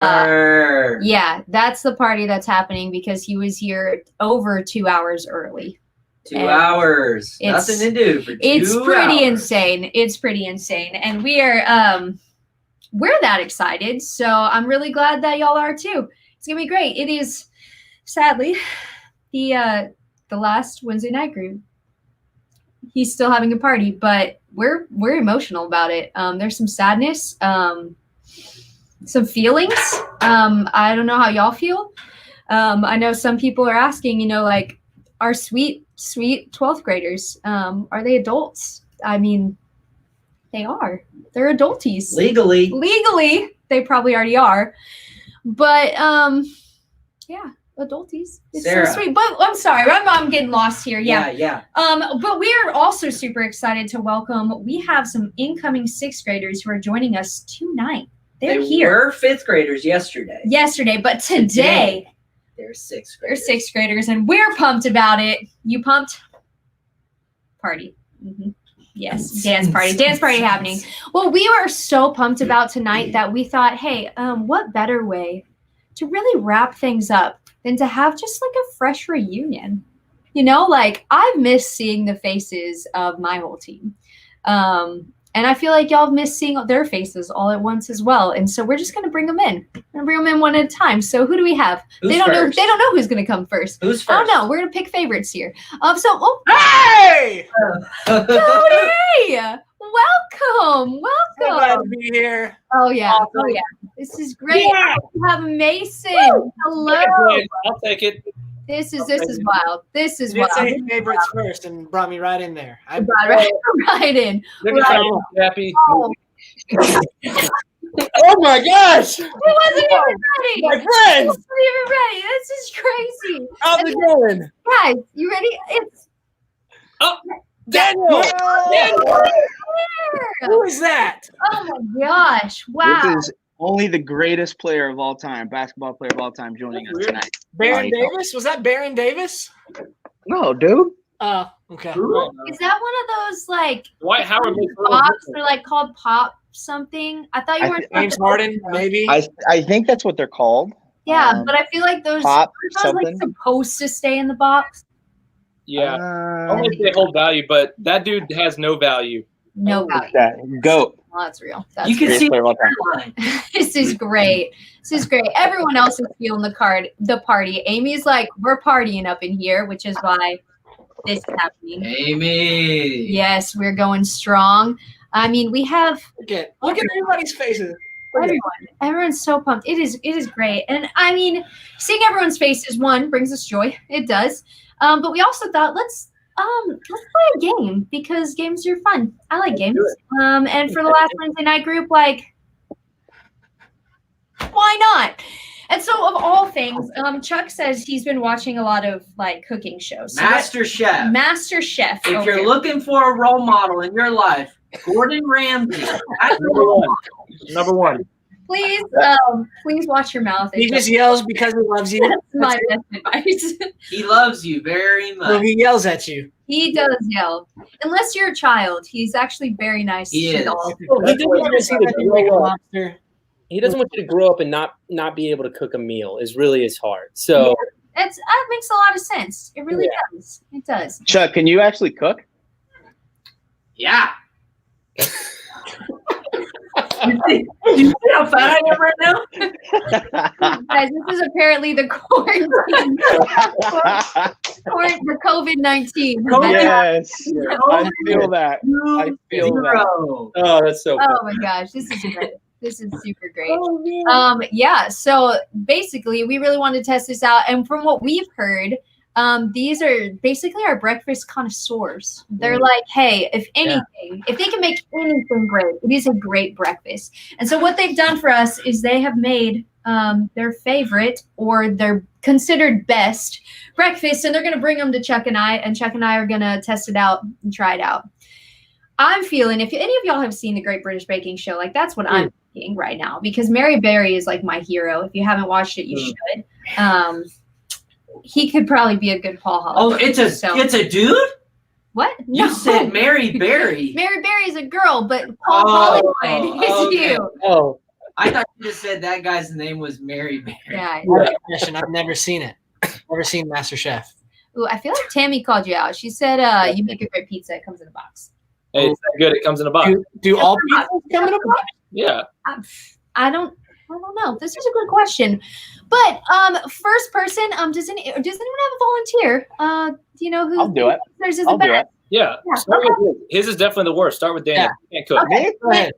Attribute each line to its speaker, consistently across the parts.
Speaker 1: Yeah, that's the party that's happening because he was here over 2 hours early.
Speaker 2: 2 hours. Nothing to do for 2 hours.
Speaker 1: It's pretty insane. It's pretty insane. And we're that excited. So I'm really glad that y'all are too. It's gonna be great. It is sadly the last Wednesday night group. He's still having a party, but we're emotional about it. There's some sadness, some feelings. I don't know how y'all feel. I know some people are asking, like our sweet 12th graders, are they adults? I mean, they are. They're adulties. Legally, they probably already are. But yeah, adulties. It's
Speaker 2: Sarah.
Speaker 1: So sweet. But I'm sorry, I'm getting lost here.
Speaker 2: Yeah.
Speaker 1: But we are also super excited to welcome. We have some incoming 6th graders who are joining us tonight. They're here.
Speaker 2: They were 5th graders yesterday.
Speaker 1: But today
Speaker 2: they're 6th graders.
Speaker 1: They're 6th graders, and we're pumped about it. You pumped? Party. Mm-hmm. Yes, dance party happening. Well, we were so pumped about tonight that we thought, hey, what better way to really wrap things up than to have just like a fresh reunion? Like I've missed seeing the faces of my whole team. And I feel like y'all have missed seeing their faces all at once as well. And so we're just going to bring them in. We're going to bring them in one at a time. So who do we have? They don't know who's going to come first.
Speaker 2: Who's first?
Speaker 1: I don't know. We're going to pick favorites here.
Speaker 3: Hey!
Speaker 1: Cody! Welcome.
Speaker 3: So glad to be here.
Speaker 1: Oh, yeah.
Speaker 3: Awesome.
Speaker 1: Oh, yeah. This is great.
Speaker 3: Yeah.
Speaker 1: We have Mason.
Speaker 3: Woo!
Speaker 1: Hello.
Speaker 3: I'll take it.
Speaker 1: This is wild. This is
Speaker 3: You
Speaker 1: wild.
Speaker 3: did say favorites first and brought me right in there.
Speaker 1: I brought right in.
Speaker 3: Look at how happy. Oh my gosh!
Speaker 1: He wasn't even ready.
Speaker 3: My friends!
Speaker 1: He wasn't even ready. This is crazy.
Speaker 3: How's it going?
Speaker 1: Guys, you ready? It's
Speaker 3: Daniel! Who is that?
Speaker 1: Oh my gosh. Wow.
Speaker 4: This is only the greatest player of all time, basketball player of all time, joining us tonight.
Speaker 3: Baron Davis? Was that Baron Davis?
Speaker 4: No, dude.
Speaker 3: Oh, okay.
Speaker 1: Is that one of those like
Speaker 3: Dwight Howard
Speaker 1: pops or like called pop something? I thought you were
Speaker 3: James Harden, maybe.
Speaker 4: I think that's what they're called.
Speaker 1: Yeah, but I feel like those
Speaker 4: pop
Speaker 1: are like supposed to stay in the box.
Speaker 5: Yeah, only if they hold value, but that dude has no value.
Speaker 1: No value.
Speaker 4: Goat.
Speaker 1: Well, that's real.
Speaker 2: You can see
Speaker 1: this is great. This is great. Everyone else is feeling the party. Amy's like, we're partying up in here, which is why this is happening.
Speaker 2: Amy.
Speaker 1: Yes, we're going strong. I mean, we have
Speaker 3: Look at everybody's faces.
Speaker 1: Everyone's so pumped. It is great. And I mean, seeing everyone's faces, one, brings us joy. It does. But we also thought let's play a game because games are fun. I like games. And for the last Wednesday night group, like, why not? And so, of all things, Chuck says he's been watching a lot of like cooking shows. So MasterChef.
Speaker 2: If you're looking for a role model in your life, Gordon Ramsay.
Speaker 5: Number one.
Speaker 1: Please watch your mouth.
Speaker 3: He just yells because he loves you.
Speaker 1: That's my best advice.
Speaker 2: He loves you very much.
Speaker 3: So he yells at you.
Speaker 1: He does yell. Unless you're a child, he's actually very nice.
Speaker 2: He is.
Speaker 5: He doesn't want you to grow up and not be able to cook a meal. Is really his heart. So
Speaker 1: that makes a lot of sense. It really does. It does.
Speaker 4: Chuck, can you actually cook?
Speaker 2: Yeah. You see how fat I am right now?
Speaker 1: Guys, this is apparently the quarantine. The COVID-19.
Speaker 4: Yes. I feel that. I feel that.
Speaker 5: Oh, that's so
Speaker 1: cool. Oh my gosh, this is great. This is super great. Yeah, so basically we really wanted to test this out. And from what we've heard, these are basically our breakfast connoisseurs. They're like, hey, if they can make anything great, it is a great breakfast. And so what they've done for us is they have made their favorite or their considered best breakfast, and they're going to bring them to Chuck and I are going to test it out and try it out. I'm feeling, if any of y'all have seen the Great British Baking Show, like that's what I'm thinking right now, because Mary Berry is like my hero. If you haven't watched it, you should. He could probably be a good Paul Hollywood.
Speaker 2: Oh, it's a dude?
Speaker 1: What?
Speaker 2: You said Mary Berry.
Speaker 1: Mary Berry is a girl, but Paul Hollywood is you.
Speaker 5: Oh,
Speaker 2: I thought you just said that guy's name was Mary Berry.
Speaker 1: Yeah.
Speaker 3: Question, I've never seen it. Never seen MasterChef.
Speaker 1: Ooh, I feel like Tammy called you out. She said you make a great pizza. It comes in a box.
Speaker 5: Hey, it's that good. It comes in a box.
Speaker 3: Do all pizzas come in a box?
Speaker 5: Yeah.
Speaker 1: I don't know. This is a good question. But first person, does anyone have a volunteer? Do you know who?
Speaker 4: I'll do it.
Speaker 1: Theirs is
Speaker 4: I'll
Speaker 1: the
Speaker 4: do
Speaker 1: best?
Speaker 4: it.
Speaker 5: Yeah. Start with his is definitely the worst. Start with Daniel.
Speaker 3: Yeah.
Speaker 5: Can't cook.
Speaker 1: Okay.
Speaker 3: Go ahead.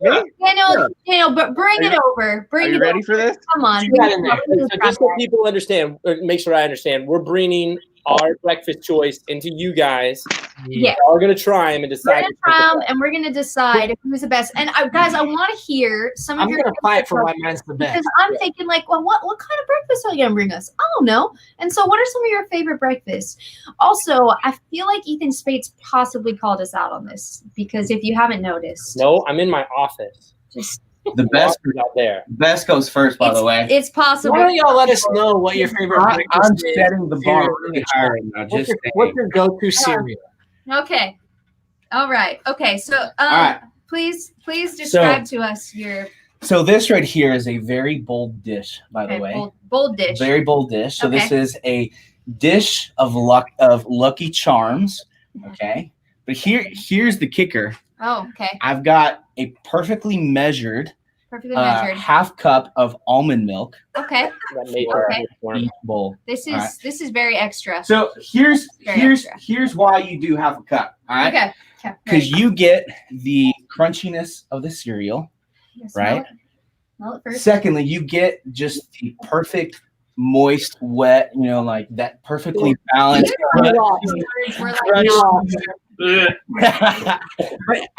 Speaker 1: Daniel, but bring it over.
Speaker 4: Are you ready for this?
Speaker 1: Come on.
Speaker 3: You got in there.
Speaker 5: So just so people understand, or make sure I understand, we're bringing our breakfast choice into you guys.
Speaker 1: Yeah.
Speaker 5: We're going to try them and
Speaker 1: We're
Speaker 5: decide.
Speaker 1: gonna try 'em, and we're gonna decide who's the best. And guys, I want to hear some of
Speaker 3: I'm
Speaker 1: your
Speaker 3: gonna fight for why mine's the best.
Speaker 1: because I'm thinking like, well, what kind of breakfast are you gonna bring us? I don't know. And so, what are some of your favorite breakfasts? Also, I feel like Ethan Spates possibly called us out on this because if you haven't noticed,
Speaker 5: No, I'm in my office.
Speaker 1: just
Speaker 6: The best
Speaker 5: out there.
Speaker 6: best goes first, by the way.
Speaker 1: it's possible.
Speaker 3: Why don't y'all let us know what your favorite
Speaker 6: I'm
Speaker 3: breakfast is?
Speaker 6: setting the bar
Speaker 3: Cereal.
Speaker 6: really high right now.
Speaker 3: What's
Speaker 6: Just
Speaker 3: what's your go-to cereal?
Speaker 1: Okay. All right. Okay. So,
Speaker 6: right.
Speaker 1: please describe to us your
Speaker 6: so this right here is a very bold dish, by the way.
Speaker 1: bold dish.
Speaker 6: Very bold dish. So this
Speaker 1: Okay.
Speaker 6: is a dish of Lucky Charms. Okay. But here's the kicker.
Speaker 1: Oh, okay.
Speaker 6: I've got a perfectly measured,
Speaker 1: Perfectly measured.
Speaker 6: half cup of almond milk
Speaker 1: Okay.
Speaker 5: That made
Speaker 1: Okay.
Speaker 6: each bowl.
Speaker 1: This is
Speaker 6: All right.
Speaker 1: this is very extra.
Speaker 6: So
Speaker 1: Very extra.
Speaker 6: here's why you do half a cup. All right.
Speaker 1: Okay. Okay.
Speaker 6: Because you get the crunchiness of the cereal.
Speaker 1: Yes,
Speaker 6: right?
Speaker 1: Smell it first.
Speaker 6: Secondly, you get just the perfect moist, wet, like that perfectly balanced.
Speaker 1: We're like,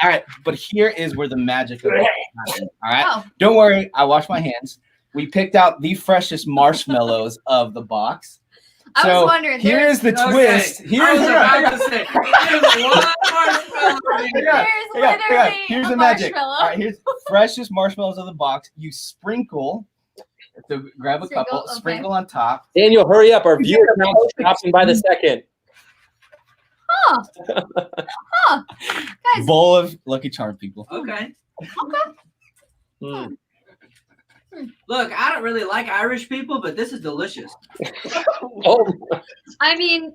Speaker 6: All right, but here is where the magic of it happens. All right,
Speaker 1: oh,
Speaker 6: don't worry, I washed my hands. We picked out the freshest marshmallows of the box.
Speaker 1: I
Speaker 6: So
Speaker 1: was wondering.
Speaker 6: here's the
Speaker 2: Okay.
Speaker 6: twist.
Speaker 2: I
Speaker 6: Here's
Speaker 2: was
Speaker 6: the
Speaker 2: about to say, there's one marshmallow in
Speaker 6: Yeah.
Speaker 2: here.
Speaker 1: There's literally
Speaker 6: Here's
Speaker 1: a
Speaker 6: the magic.
Speaker 1: marshmallow.
Speaker 6: All right, here's freshest marshmallows of the box. You sprinkle. So grab a couple,
Speaker 1: Okay.
Speaker 6: sprinkle on top.
Speaker 5: Daniel, hurry up. Our viewer count is dropping by the second.
Speaker 1: Guys,
Speaker 6: Bowl of Lucky Charms, people.
Speaker 2: Okay.
Speaker 5: Mm.
Speaker 2: Look, I don't really like Irish people, but this is delicious.
Speaker 5: Oh,
Speaker 1: I mean,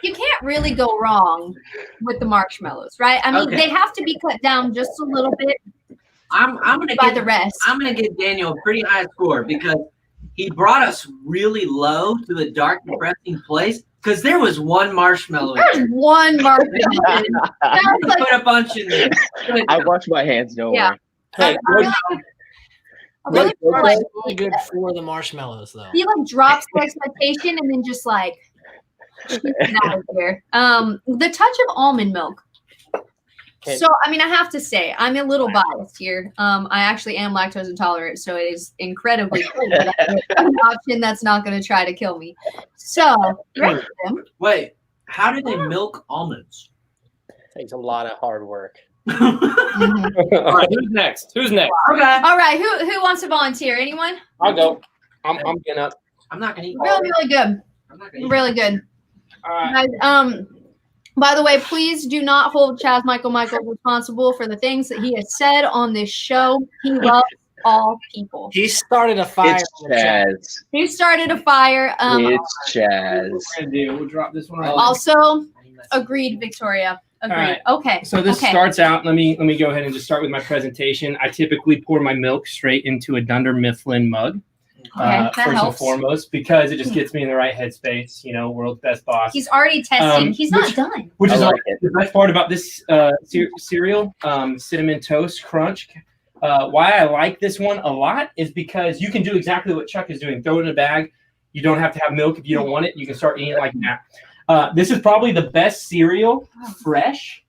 Speaker 1: you can't really go wrong with the marshmallows, right? I mean,
Speaker 2: Okay.
Speaker 1: they have to be cut down just a little bit
Speaker 2: I'm gonna
Speaker 1: by
Speaker 2: give,
Speaker 1: the rest.
Speaker 2: I'm gonna give Daniel a pretty high score because he brought us really low to the dark, depressing place. Because there was one marshmallow. in
Speaker 1: There's one marshmallow. That was
Speaker 2: there.
Speaker 1: like,
Speaker 2: Put a bunch in there. Good
Speaker 4: I
Speaker 2: job.
Speaker 4: washed my hands. Don't
Speaker 1: Yeah.
Speaker 4: worry.
Speaker 5: hey,
Speaker 1: I really feel like
Speaker 3: Really good for the marshmallows, though.
Speaker 1: he like drops the expectation and then just like shoots it out of here. The touch of almond milk.
Speaker 5: Okay.
Speaker 1: So I mean, I have to say, I'm a little biased here. I actually am lactose intolerant, so it is incredibly cool that I get an option that's not going to try to kill me. So, right, Tim.
Speaker 2: Wait, how do they milk almonds?
Speaker 5: takes a lot of hard work.
Speaker 1: Mhm.
Speaker 5: All right, who's next? Who's next?
Speaker 2: Okay.
Speaker 1: All right, who wants to volunteer? Anyone?
Speaker 5: I'll go. I'm getting up.
Speaker 2: I'm not gonna eat.
Speaker 1: Really good.
Speaker 2: I'm not gonna eat.
Speaker 1: Really good.
Speaker 5: All right.
Speaker 1: Guys, by the way, please do not hold Chaz Michael responsible for the things that he has said on this show. He loves all people.
Speaker 3: He started a fire.
Speaker 4: It's
Speaker 3: in the chat.
Speaker 4: Chaz.
Speaker 1: He started a fire.
Speaker 4: It's Chaz.
Speaker 7: We'll drop this one.
Speaker 1: Also, agreed, Victoria. Agreed.
Speaker 7: All right.
Speaker 1: Okay.
Speaker 7: So this
Speaker 1: okay.
Speaker 7: starts out. Let me go ahead and just start with my presentation. I typically pour my milk straight into a Dunder Mifflin mug.
Speaker 1: Okay, that
Speaker 7: first and
Speaker 1: helps.
Speaker 7: foremost, because it just gets me in the right headspace. World's best boss.
Speaker 1: He's already testing. He's not done.
Speaker 7: Which
Speaker 4: I
Speaker 7: is
Speaker 4: like it.
Speaker 7: the best part about this cereal, Cinnamon Toast Crunch. Why I like this one a lot is because you can do exactly what Chuck is doing. Throw it in a bag. You don't have to have milk if you don't want it. You can start eating it like that. This is probably the best cereal fresh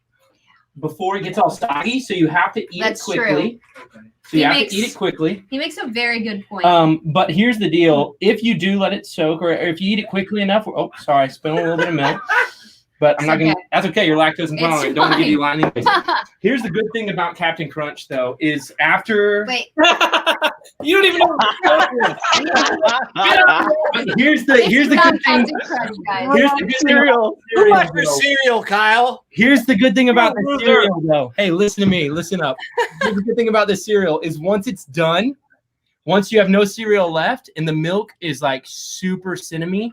Speaker 7: before it gets all soggy. So you have to eat
Speaker 1: That's
Speaker 7: it quickly.
Speaker 1: true.
Speaker 7: So you
Speaker 1: He
Speaker 7: have
Speaker 1: makes-
Speaker 7: to eat it quickly.
Speaker 1: He makes a very good point.
Speaker 7: But here's the deal: if you do let it soak, or if you eat it quickly enough, I spilled a little bit of milk. But I'm not
Speaker 1: It's
Speaker 7: gonna.
Speaker 1: okay.
Speaker 7: That's okay. You're lactose intolerant.
Speaker 1: It's
Speaker 7: Don't want to give
Speaker 1: fine.
Speaker 7: you line anyways. Here's the good thing about Captain Crunch, though, is after.
Speaker 1: Wait.
Speaker 5: You don't even know.
Speaker 7: Here's the
Speaker 1: It's
Speaker 7: good
Speaker 1: not
Speaker 7: thing.
Speaker 1: Captain Crunch, guys.
Speaker 7: Here's the good thing.
Speaker 4: Cereal.
Speaker 3: Who
Speaker 7: Cereal,
Speaker 3: likes your
Speaker 7: though.
Speaker 3: cereal, Kyle?
Speaker 7: Here's the good thing about
Speaker 3: You're a
Speaker 7: the
Speaker 3: loser.
Speaker 7: cereal, though. Hey, listen to me. Listen up. Here's the good thing about this cereal is once it's done, Once you have no cereal left and the milk is like super cinnamony.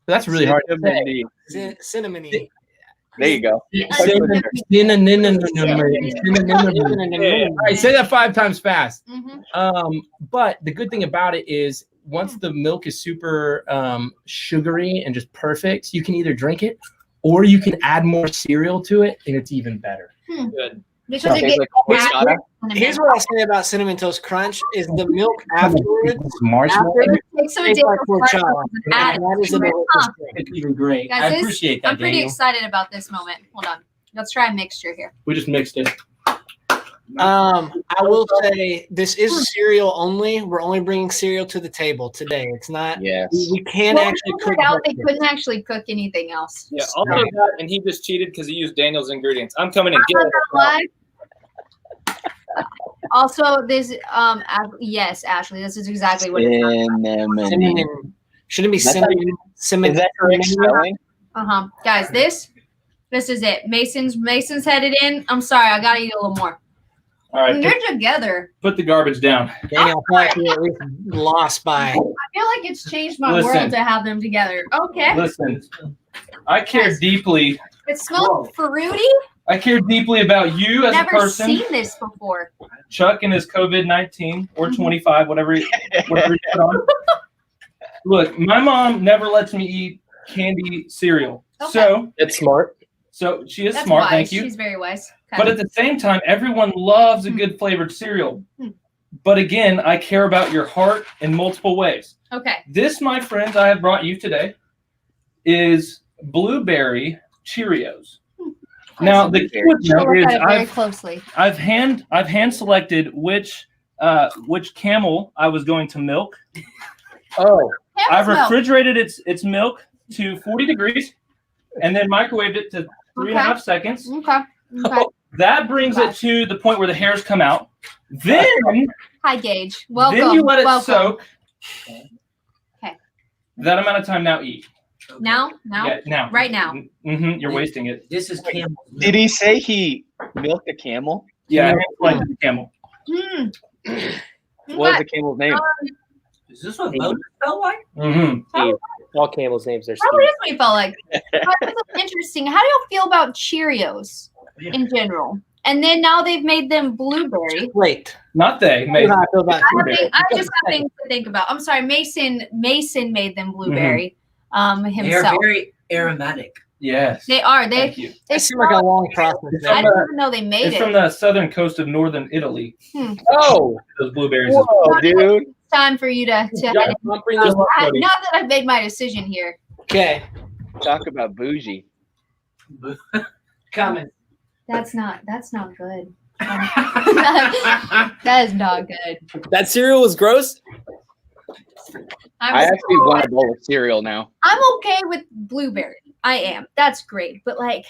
Speaker 7: That's really hard to say.
Speaker 3: Cinnamony.
Speaker 4: There you go.
Speaker 7: Cinnamony. All right, say that 5 times fast. But the good thing about it is once the milk is super sugary and just perfect, you can either drink it or you can add more cereal to it, and it's even better.
Speaker 3: Good.
Speaker 1: Because it
Speaker 4: Tastes
Speaker 1: gets
Speaker 4: like horchata.
Speaker 3: Here's what I'll say about Cinnamon Toast Crunch is the milk afterwards.
Speaker 6: Marshmallow.
Speaker 1: takes some
Speaker 3: Tastes like
Speaker 1: additional
Speaker 3: horchata.
Speaker 1: add
Speaker 3: And that is a
Speaker 1: to it.
Speaker 3: delicious drink.
Speaker 7: It's even great.
Speaker 1: Guys,
Speaker 7: I
Speaker 1: this-
Speaker 7: appreciate that,
Speaker 1: I'm pretty
Speaker 7: Daniel.
Speaker 1: excited about this moment. Hold on. Let's try a mixture here.
Speaker 7: We just mixed it.
Speaker 3: I will say this is cereal only. We're only bringing cereal to the table today. It's not.
Speaker 4: Yes.
Speaker 3: We can
Speaker 1: Well,
Speaker 3: actually
Speaker 1: we
Speaker 3: cook.
Speaker 1: figured out they
Speaker 3: breakfast.
Speaker 1: couldn't actually cook anything else.
Speaker 8: Yeah, I'll take that. And he just cheated because he used Daniel's ingredients. I'm coming and
Speaker 1: I'm
Speaker 8: get
Speaker 1: not
Speaker 8: it.
Speaker 1: gonna lie. Also, this yes, Ashley, this is exactly what it's
Speaker 4: Cinnamon.
Speaker 3: Cinnamon. Shouldn't be
Speaker 4: That's
Speaker 3: cinnamon. Cinnamon.
Speaker 4: Is that correct spelling?
Speaker 1: Guys, this is it. Mason's headed in. I'm sorry, I gotta eat a little more.
Speaker 7: All right,
Speaker 1: They're together.
Speaker 7: put the garbage down.
Speaker 3: Daniel, I feel like you're at least lost by.
Speaker 1: I feel like it's changed my
Speaker 7: Listen.
Speaker 1: world to have them together. Okay.
Speaker 7: Listen, I care deeply.
Speaker 1: It smells fruity.
Speaker 7: I care deeply about you as a
Speaker 1: Never
Speaker 7: person.
Speaker 1: seen this before.
Speaker 7: Chuck and his COVID-19 or
Speaker 1: Mhm.
Speaker 7: 25, whatever he put on. Look, my mom never lets me eat candy cereal.
Speaker 1: Okay.
Speaker 5: That's smart.
Speaker 7: So she is
Speaker 1: That's
Speaker 7: smart,
Speaker 1: wise.
Speaker 7: thank you.
Speaker 1: She's very wise.
Speaker 7: But at the same time, everyone loves a good flavored cereal.
Speaker 1: Hmm.
Speaker 7: But again, I care about your heart in multiple ways.
Speaker 1: Okay.
Speaker 7: This, my friends, I have brought you today is blueberry Cheerios. Now the key with
Speaker 1: She'll
Speaker 7: them
Speaker 1: look
Speaker 7: is
Speaker 1: at it very
Speaker 7: I've
Speaker 1: closely.
Speaker 7: hand selected which camel I was going to milk.
Speaker 5: Oh,
Speaker 7: I've
Speaker 1: Camel's milk.
Speaker 7: refrigerated its milk to 40 degrees and then microwaved it to 3.5 seconds.
Speaker 1: Okay. Okay.
Speaker 7: That brings it to the point where the hairs come out. Then,
Speaker 1: Hi, Gage. Welcome.
Speaker 7: then you let it
Speaker 1: Welcome.
Speaker 7: soak.
Speaker 1: Okay.
Speaker 7: That amount of time, now eat.
Speaker 1: Now?
Speaker 7: Yeah, now.
Speaker 1: Right now.
Speaker 7: You're wasting it.
Speaker 2: This is camel.
Speaker 4: Did he say he milked a camel?
Speaker 7: Yeah, like the camel.
Speaker 1: Mm.
Speaker 4: What was the camel's name?
Speaker 2: Is this what boats felt like?
Speaker 7: Mm-hmm.
Speaker 5: all camels' names are
Speaker 1: Probably
Speaker 5: Steve.
Speaker 1: is what he felt like. This is interesting. How do y'all feel about Cheerios in general? And then now they've made them blueberry.
Speaker 3: Wait.
Speaker 7: Not they.
Speaker 3: How
Speaker 7: Made.
Speaker 3: do I feel about
Speaker 1: I just have things to think about. I'm sorry, Mason made them blueberry
Speaker 2: They are
Speaker 1: himself.
Speaker 2: very aromatic.
Speaker 7: Yes.
Speaker 1: They are.
Speaker 7: Thank you.
Speaker 1: They
Speaker 3: It seemed like a long process.
Speaker 1: I didn't even know they made
Speaker 7: It's
Speaker 1: it.
Speaker 7: from the southern coast of northern Italy.
Speaker 5: Oh,
Speaker 7: Those blueberries.
Speaker 4: Whoa, dude.
Speaker 1: It's time for you to
Speaker 5: yeah,
Speaker 1: head in.
Speaker 5: I'm bringing this up, buddy.
Speaker 1: Not that I've made my decision here.
Speaker 3: Okay.
Speaker 4: Talk about bougie.
Speaker 3: Coming.
Speaker 1: That's not good. That is not good.
Speaker 5: That cereal was gross.
Speaker 4: I actually want a bowl of cereal now.
Speaker 1: I'm okay with blueberry. I am. That's great. But like,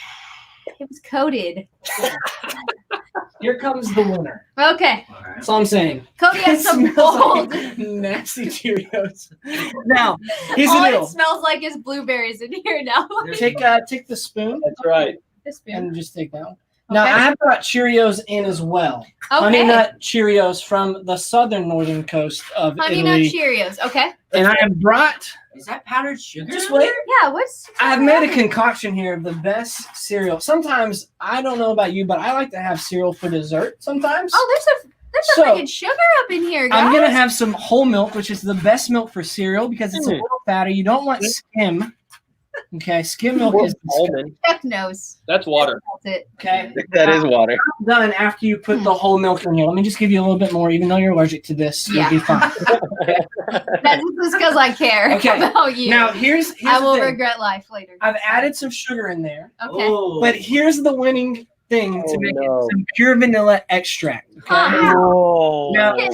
Speaker 1: it was coated.
Speaker 3: Here comes the winner.
Speaker 1: Okay.
Speaker 3: That's all I'm saying.
Speaker 1: Cody has some
Speaker 3: Smells
Speaker 1: bold.
Speaker 3: like nasty Cheerios. Now, here's the
Speaker 1: All it
Speaker 3: deal.
Speaker 1: smells like is blueberries in here now.
Speaker 3: Take the spoon
Speaker 5: That's right.
Speaker 1: This spoon.
Speaker 3: and just take that one. Now,
Speaker 1: Okay.
Speaker 3: I have brought Cheerios in as well. Honey
Speaker 1: Okay.
Speaker 3: Nut Cheerios from the southern northern coast of
Speaker 1: Honey Nut
Speaker 3: Italy.
Speaker 1: Cheerios. Okay.
Speaker 3: And I have brought,
Speaker 2: Is that powdered sugar?
Speaker 3: just
Speaker 2: in
Speaker 3: wait,
Speaker 2: there?
Speaker 1: Yeah. What's?
Speaker 3: I have made a concoction here of the best cereal. Sometimes, I don't know about you, but I like to have cereal for dessert sometimes.
Speaker 1: Oh, there's a
Speaker 3: So,
Speaker 1: freaking sugar up in here, guys.
Speaker 3: I'm going to have some whole milk, which is the best milk for cereal because it's a little fatter. You don't want skim. Okay, skim milk is
Speaker 5: Almond.
Speaker 1: Heck knows.
Speaker 8: That's water.
Speaker 1: That's it.
Speaker 3: okay.
Speaker 4: That is water.
Speaker 3: Done after you put the whole milk in here. Let me just give you a little bit more, even though you're allergic to this.
Speaker 1: Yeah.
Speaker 3: You'll be fine.
Speaker 1: That's just because I care
Speaker 3: Okay.
Speaker 1: about you.
Speaker 3: Now, here's
Speaker 1: I
Speaker 3: the
Speaker 1: will
Speaker 3: thing.
Speaker 1: regret life later.
Speaker 3: I've added some sugar in there,
Speaker 1: Okay.
Speaker 2: Oh.
Speaker 3: but here's the winning thing to
Speaker 5: Oh,
Speaker 3: make
Speaker 5: no.
Speaker 3: it some pure vanilla extract. Okay.
Speaker 1: Oh,
Speaker 3: Now,
Speaker 1: Okay.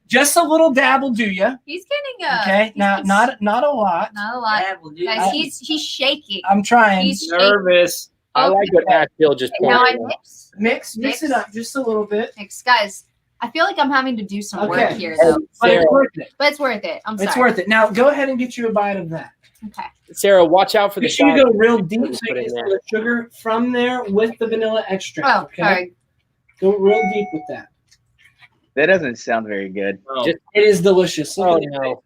Speaker 3: just a little dab will do you.
Speaker 1: he's getting
Speaker 3: Okay.
Speaker 1: he's
Speaker 3: Now,
Speaker 1: getting
Speaker 3: not a lot.
Speaker 1: not a lot.
Speaker 2: That will do.
Speaker 1: Guys, he's shaking.
Speaker 3: I'm trying.
Speaker 1: He's shaking.
Speaker 5: Nervous. I like what Asheville just
Speaker 1: Now I
Speaker 5: pointed out.
Speaker 1: mix
Speaker 3: Mix it up just a little bit.
Speaker 1: Guys, I feel like I'm having to do some work
Speaker 3: Okay.
Speaker 1: here though.
Speaker 3: But it's
Speaker 5: Sarah,
Speaker 3: worth it.
Speaker 1: But it's worth it. I'm sorry.
Speaker 3: It's worth it. Now, go ahead and get you a bite of that.
Speaker 1: Okay.
Speaker 5: Sarah, watch out for the
Speaker 3: Make sure you
Speaker 5: shot.
Speaker 3: go real deep so you
Speaker 5: Put
Speaker 3: get
Speaker 5: in
Speaker 3: some
Speaker 5: there.
Speaker 3: of the sugar from there with the vanilla extract.
Speaker 1: Oh,
Speaker 3: okay?
Speaker 1: all right.
Speaker 3: Go real deep with that.
Speaker 4: That doesn't sound very good.
Speaker 8: Oh.
Speaker 3: It is delicious. Look
Speaker 5: Oh
Speaker 3: at it.
Speaker 5: no,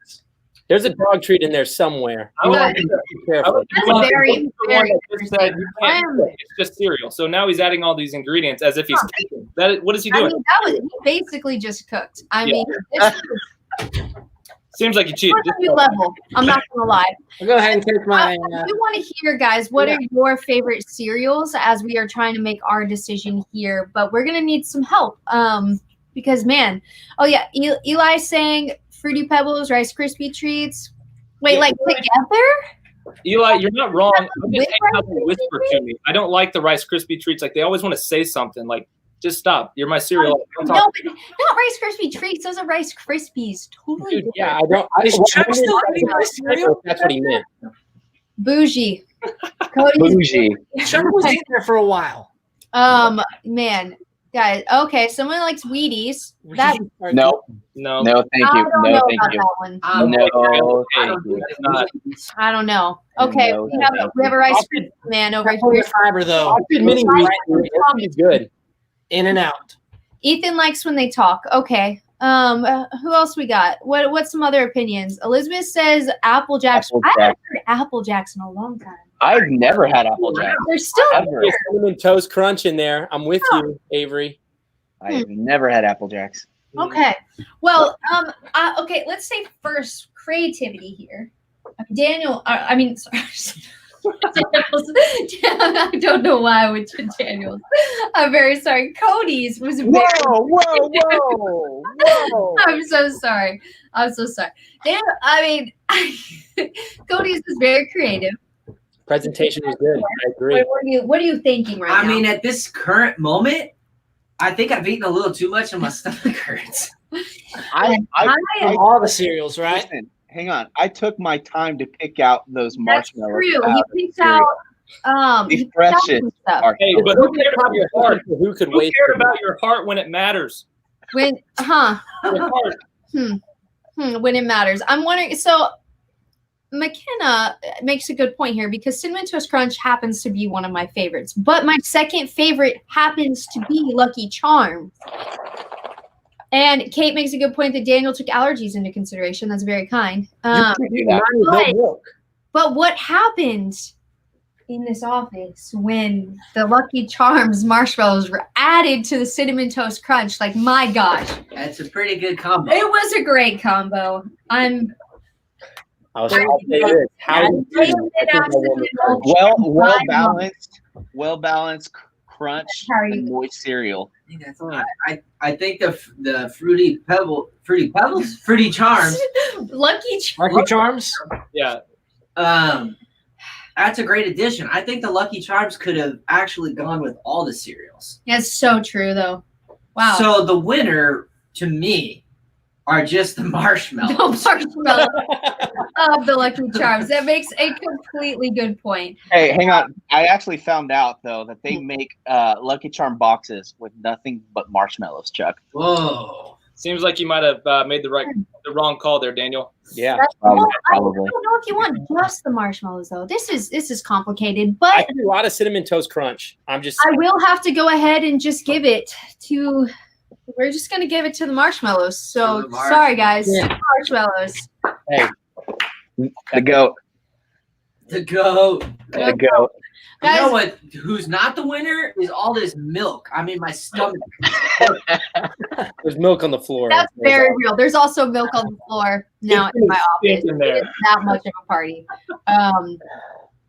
Speaker 5: there's a dog treat in there somewhere.
Speaker 8: I would
Speaker 1: Yeah.
Speaker 8: like
Speaker 5: Be
Speaker 8: I
Speaker 5: careful.
Speaker 8: would-
Speaker 1: That's
Speaker 8: you want-
Speaker 1: very,
Speaker 8: he's the one
Speaker 1: very
Speaker 8: that just said you can't
Speaker 1: interesting.
Speaker 8: cook, it's just cereal. So now he's adding all these ingredients as if he's cooking. What is he
Speaker 1: I
Speaker 8: doing?
Speaker 1: mean, that was he basically just cooked. I
Speaker 8: Yeah.
Speaker 1: mean, this
Speaker 8: Seems like he cheated.
Speaker 1: is a new level. I'm not gonna lie.
Speaker 3: I'll go ahead and take my.
Speaker 1: I do want to hear, guys, what are your favorite cereals as we are trying to make our decision here? But we're gonna need some help. Because man, oh yeah, Eli's saying Fruity Pebbles, Rice Krispie treats. Wait,
Speaker 8: Yeah.
Speaker 1: like together?
Speaker 8: Eli, you're not wrong. I'm
Speaker 1: With
Speaker 8: just
Speaker 1: Rice
Speaker 8: having to whisper
Speaker 1: Krispie
Speaker 8: to me. I don't like the Rice Krispie treats. Like they always want to say something. Like just stop. You're my cereal. Don't
Speaker 1: No,
Speaker 8: talk.
Speaker 1: but not Rice Krispie treats. Those are Rice Krispies. Totally.
Speaker 5: Dude, yeah, I don't.
Speaker 3: Is Chuck
Speaker 5: I
Speaker 3: still
Speaker 5: wondered
Speaker 3: eating my cereal?
Speaker 5: if that's what he meant.
Speaker 1: Bougie. Cody.
Speaker 4: Bougie.
Speaker 3: Chuck was in there for a while.
Speaker 1: Man, guys. Okay, someone likes Wheaties. That
Speaker 4: No,
Speaker 8: No.
Speaker 4: no, thank
Speaker 1: I
Speaker 4: you.
Speaker 1: don't
Speaker 4: No,
Speaker 1: know
Speaker 4: thank
Speaker 1: about
Speaker 4: you.
Speaker 1: that one.
Speaker 4: No,
Speaker 2: I don't
Speaker 4: thank you.
Speaker 2: think
Speaker 8: It's not.
Speaker 1: I don't know. Okay,
Speaker 4: No,
Speaker 1: we have a Rice Krispie man over
Speaker 3: For
Speaker 1: here.
Speaker 3: the fiber though,
Speaker 5: I'll be admitting he's good.
Speaker 3: in and out.
Speaker 1: Ethan likes when they talk. Okay. Who else we got? What's some other opinions? Elizabeth says Apple Jacks.
Speaker 4: Apple
Speaker 1: I haven't
Speaker 4: Jack.
Speaker 1: heard Apple Jacks in a long time.
Speaker 4: I've never had Apple Jack.
Speaker 1: They're still
Speaker 4: Ever.
Speaker 5: There's cinnamon toast crunch in there. I'm with you, Avery.
Speaker 4: I've never had Apple Jacks.
Speaker 1: okay. Well, okay. Let's say first creativity here. Daniel. I mean, sorry. Daniel's, I don't know why I went to Daniel's. I'm very sorry. Cody's was very.
Speaker 4: Whoa!
Speaker 1: I'm so sorry. I'm so sorry. Dan, I mean, Cody's is very creative.
Speaker 5: Presentation was good. I agree.
Speaker 1: Wait, what are you thinking right
Speaker 2: I
Speaker 1: now?
Speaker 2: mean, at this current moment, I think I've eaten a little too much and my stomach hurts.
Speaker 4: I
Speaker 3: All the cereals, right?
Speaker 4: listen, hang on. I took my time to pick out those
Speaker 1: That's
Speaker 4: marshmallows.
Speaker 1: true.
Speaker 4: out
Speaker 1: He
Speaker 4: of the
Speaker 1: picks
Speaker 4: cereal.
Speaker 1: out
Speaker 4: These
Speaker 1: he picks out
Speaker 4: precious
Speaker 1: some stuff.
Speaker 4: are
Speaker 8: Hey, but who cared about your heart?
Speaker 5: Who could
Speaker 8: Who
Speaker 5: wait?
Speaker 8: cared about your heart when it matters?
Speaker 1: When
Speaker 8: Your heart.
Speaker 1: when it matters. I'm wondering, so McKenna makes a good point here because Cinnamon Toast Crunch happens to be one of my favorites, but my second favorite happens to be Lucky Charms. And Kate makes a good point that Daniel took allergies into consideration. That's very kind.
Speaker 4: You can do that.
Speaker 1: But-
Speaker 5: No milk.
Speaker 1: But what happened in this office when the Lucky Charms marshmallows were added to the Cinnamon Toast Crunch? Like, my gosh,
Speaker 2: That's a pretty good combo.
Speaker 1: it was a great combo.
Speaker 5: I'll say this. How
Speaker 1: I'm
Speaker 5: did you-
Speaker 1: saying it accidental.
Speaker 4: Well balanced crunch
Speaker 1: How are you?
Speaker 4: and moist cereal.
Speaker 2: I think that's- I think the fruity charms.
Speaker 1: Lucky Charms.
Speaker 3: Lucky Charms.
Speaker 8: Yeah.
Speaker 2: That's a great addition. I think the Lucky Charms could have actually gone with all the cereals.
Speaker 1: That's so true, though. Wow.
Speaker 2: So the winner to me are just the marshmallows.
Speaker 1: the marshmallow of the Lucky Charms. That makes a completely good point.
Speaker 4: Hey, hang on. I actually found out though that they make Lucky Charm boxes with nothing but marshmallows, Chuck.
Speaker 2: Whoa.
Speaker 8: Seems like you might have made the wrong call there, Daniel.
Speaker 5: Yeah.
Speaker 1: Well, I
Speaker 4: Probably.
Speaker 1: don't know if you want just the marshmallows, though. This is complicated,
Speaker 5: I
Speaker 1: but
Speaker 5: can do a lot of cinnamon toast crunch. I'm just.
Speaker 1: I will have to go ahead and just give it to. We're just gonna give it to the marshmallows. So
Speaker 2: To the
Speaker 1: sorry, guys.
Speaker 3: Yeah.
Speaker 1: Marshmallows.
Speaker 4: The goat.
Speaker 2: The goat.
Speaker 4: The goat.
Speaker 2: You know
Speaker 1: Guys,
Speaker 2: what? Who's not the winner is all this milk. I mean, my stomach.
Speaker 5: There's milk on the floor.
Speaker 1: that's very real. There's also milk on the floor now in my office.
Speaker 8: in there.
Speaker 1: It's that much of a party.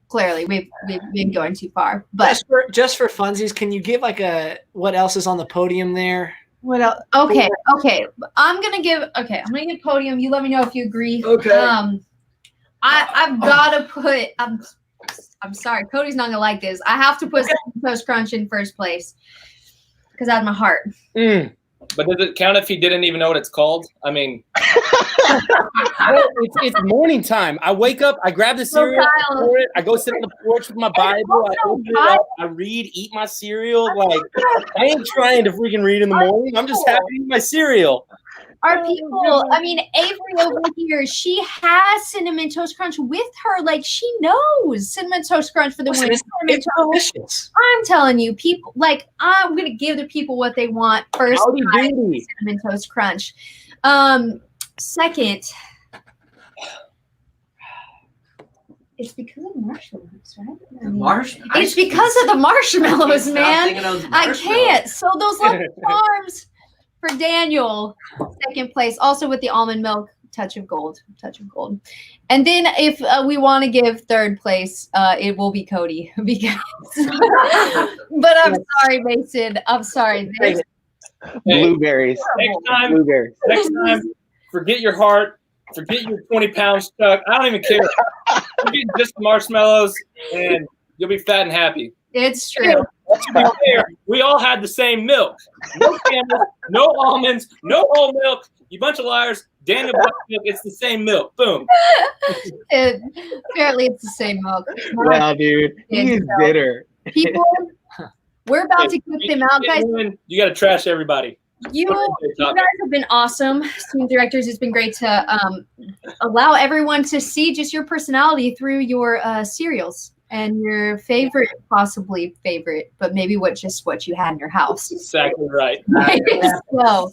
Speaker 1: Clearly, we've been going too far. But
Speaker 3: Just for funsies, can you give like a what else is on the podium there?
Speaker 1: what else? Okay. I'm gonna give podium. You let me know if you agree.
Speaker 2: Okay.
Speaker 1: I've gotta put. I'm sorry, Cody's not gonna like this. I have to put Cinnamon Toast Crunch in first place because I have my heart.
Speaker 5: Mm.
Speaker 8: But does it count if he didn't even know what it's called? I mean,
Speaker 5: It's morning time. I wake up, I grab the cereal,
Speaker 1: Kyle.
Speaker 5: pour it, I go sit on the porch with my Bible, I open it up, I read, eat my cereal. Like, I ain't trying to freaking read in the morning. I'm just happy to eat my cereal.
Speaker 1: Our people, I mean, Avery over here, she has Cinnamon Toast Crunch with her. Like, she knows Cinnamon Toast Crunch for the
Speaker 3: Listen,
Speaker 1: win.
Speaker 3: it's delicious.
Speaker 1: I'm telling you, people, like, I'm going to give the people what they want. First,
Speaker 5: Howdy doody.
Speaker 1: Cinnamon Toast Crunch. Second, it's because of marshmallows, right? I mean, it's because of the marshmallows, man. I can't. So those Lucky Charms for Daniel, second place, also with the almond milk, touch of gold. And then if we want to give third place, it will be Cody because. But I'm sorry, Mason. I'm sorry.
Speaker 4: Blueberries.
Speaker 8: Next time, forget your heart. Forget your 20 pounds, Chuck. I don't even care. Forget just the marshmallows, and you'll be fat and happy.
Speaker 1: It's true.
Speaker 8: To be fair, we all had the same milk. No camels, no almonds, no whole milk. You bunch of liars. Daniel bought milk. It's the same milk. Boom.
Speaker 1: Apparently, it's the same milk.
Speaker 4: Wow, dude. He's bitter.
Speaker 1: People, we're about to kick them out, guys.
Speaker 8: You got to trash everybody.
Speaker 1: You guys have been awesome, team directors. It's been great to allow everyone to see just your personality through your cereals and your favorite, possibly favorite, but maybe what you had in your house.
Speaker 8: Exactly right.
Speaker 1: So,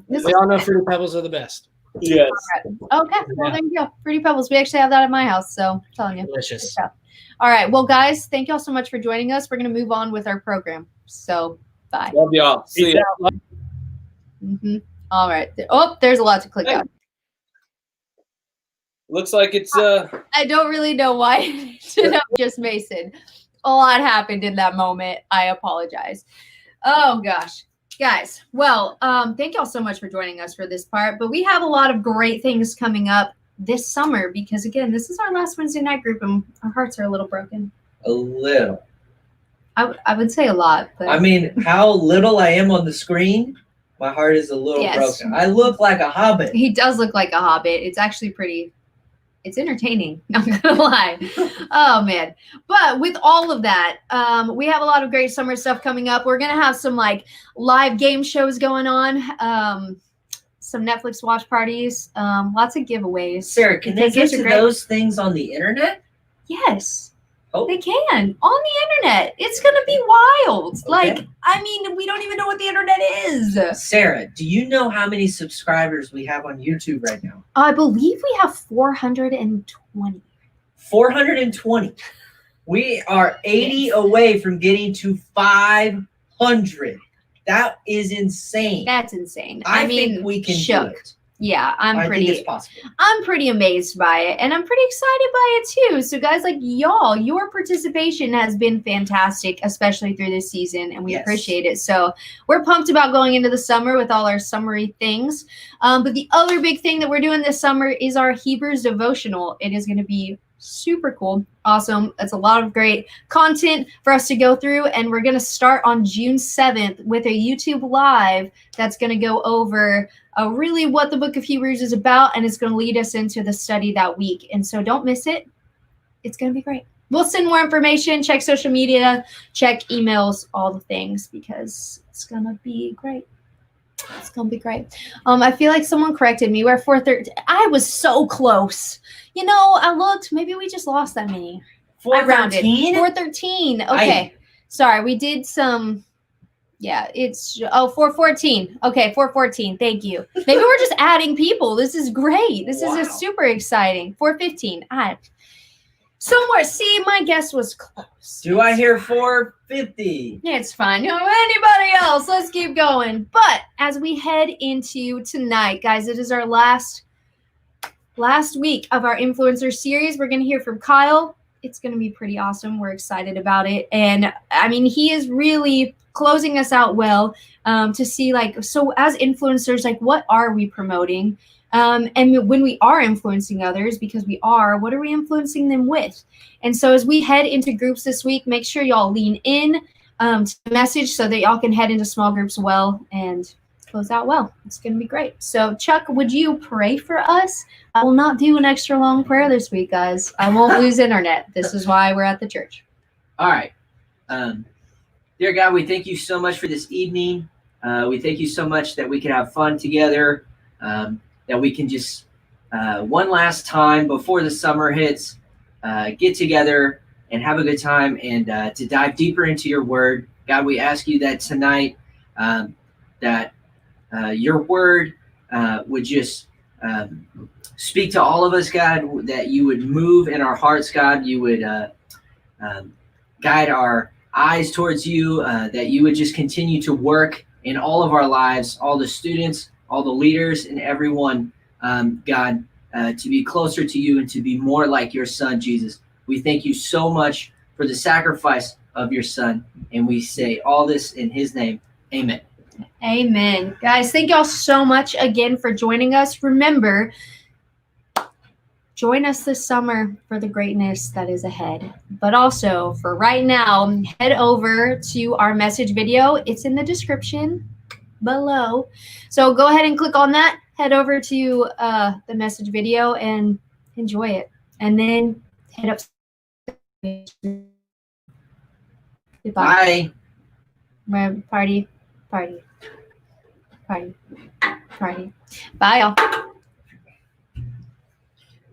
Speaker 3: we all know Fruity Pebbles are the best.
Speaker 8: Yes.
Speaker 1: Okay. Well, there you go. Fruity Pebbles. We actually have that at my house. So, I'm telling you.
Speaker 3: Delicious.
Speaker 1: All right. Well, guys, thank you all so much for joining us. We're going to move on with our program. So, bye.
Speaker 8: Love y'all. See ya.
Speaker 1: All right. Oh, there's a lot to click on.
Speaker 8: Looks like it's
Speaker 1: I don't really know why I ended up just Mason. A lot happened in that moment. I apologize. Oh gosh. Guys, well, thank y'all so much for joining us for this part. But we have a lot of great things coming up this summer because again, this is our last Wednesday night group and our hearts are a little broken.
Speaker 2: A little.
Speaker 1: I would say a lot, but
Speaker 2: I mean, how little I am on the screen, my heart is a little broken. I look like a hobbit.
Speaker 1: He does look like a hobbit. It's actually it's entertaining. Not gonna lie. Oh man. But with all of that, we have a lot of great summer stuff coming up. We're gonna have some like live game shows going on. Some Netflix watch parties, lots of giveaways.
Speaker 2: Sarah, can they get to those things on the internet?
Speaker 1: Yes.
Speaker 2: Oh.
Speaker 1: They can on the internet. It's gonna be wild. Okay. Like, I mean, we don't even know what the internet is.
Speaker 2: Sarah, do you know how many subscribers we have on YouTube right now?
Speaker 1: I believe we have 420.
Speaker 2: 420. We are 80 away from getting to 500. That is insane.
Speaker 1: That's insane.
Speaker 2: I mean, think we can do it.
Speaker 1: Yeah,
Speaker 2: I think it's possible.
Speaker 1: I'm pretty amazed by it, and I'm pretty excited by it too. So, guys, like y'all, your participation has been fantastic, especially through this season, and we appreciate it. So, we're pumped about going into the summer with all our summery things. But the other big thing that we're doing this summer is our Hebrews devotional. It is going to be super cool, awesome. It's a lot of great content for us to go through, and we're going to start on June 7th with a YouTube live that's going to go over really what the book of Hebrews is about, and it's going to lead us into the study that week. And so don't miss it. It's going to be great. We'll send more information, check social media, check emails, all the things, because it's going to be great. It's going to be great. I feel like someone corrected me. We're 413. I was so close. You know, I looked. Maybe we just lost that many.
Speaker 2: 413?
Speaker 1: 413. Okay. Sorry, we did some. Yeah, it's 414. Okay, 414. Thank you. Maybe we're just adding people. This is great. This is super exciting. 415. Somewhere. See, my guess was close.
Speaker 2: Do I hear 450?
Speaker 1: It's fine. Anybody else? Let's keep going. But as we head into tonight, guys, it is our last week of our influencer series. We're going to hear from Kyle. It's going to be pretty awesome. We're excited about it. And I mean, he is really closing us out well to see like, so as influencers, like what are we promoting? And when we are influencing others, because we are, what are we influencing them with? And so as we head into groups this week, make sure y'all lean in to the message so that y'all can head into small groups well and close out well. It's going to be great. So Chuck, would you pray for us? I will not do an extra long prayer this week, guys. I won't lose internet. This is why we're at the church.
Speaker 2: All right. Dear God, we thank you so much for this evening. We thank you so much that we can have fun together, that we can just one last time before the summer hits, get together and have a good time, and to dive deeper into your word. God, we ask you that tonight, that your word would just speak to all of us, God, that you would move in our hearts, God. You would guide our eyes towards you, that you would just continue to work in all of our lives, all the students, all the leaders, and everyone, God, to be closer to you and to be more like your son, Jesus. We thank you so much for the sacrifice of your son, and we say all this in his name. Amen.
Speaker 1: Amen. Guys, thank y'all so much again for joining us. Remember, join us this summer for the greatness that is ahead. But also, for right now, head over to our message video. It's in the description below. So go ahead and click on that. Head over to the message video and enjoy it. And then head up. Goodbye.
Speaker 2: Bye.
Speaker 1: Party. Bye, y'all.